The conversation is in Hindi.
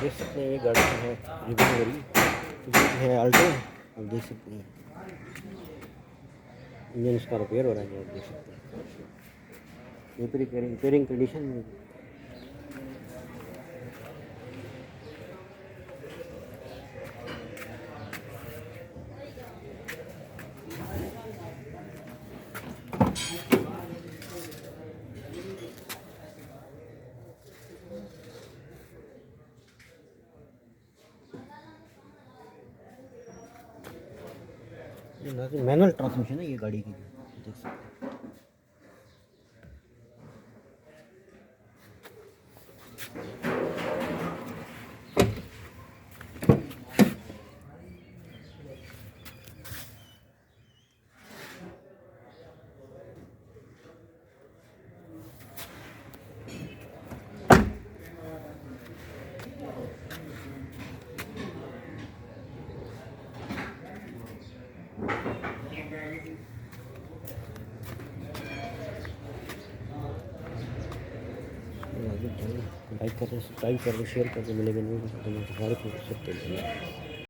देख सकते हैं ये गाड़ी जो है रिव्यू वाली ये है अल्टो। आप देख सकते हैं इंजन इसका रिपेयर हो रहा है। आप देख सकते हैं रिपेयरिंग कंडीशन में। मैनुअल ट्रांसमिशन है ये गाड़ी की, देख सकते हैं। लाइक करें, सब्सक्राइब करें, शेयर करके मिलेगा नहीं तो सकते हैं।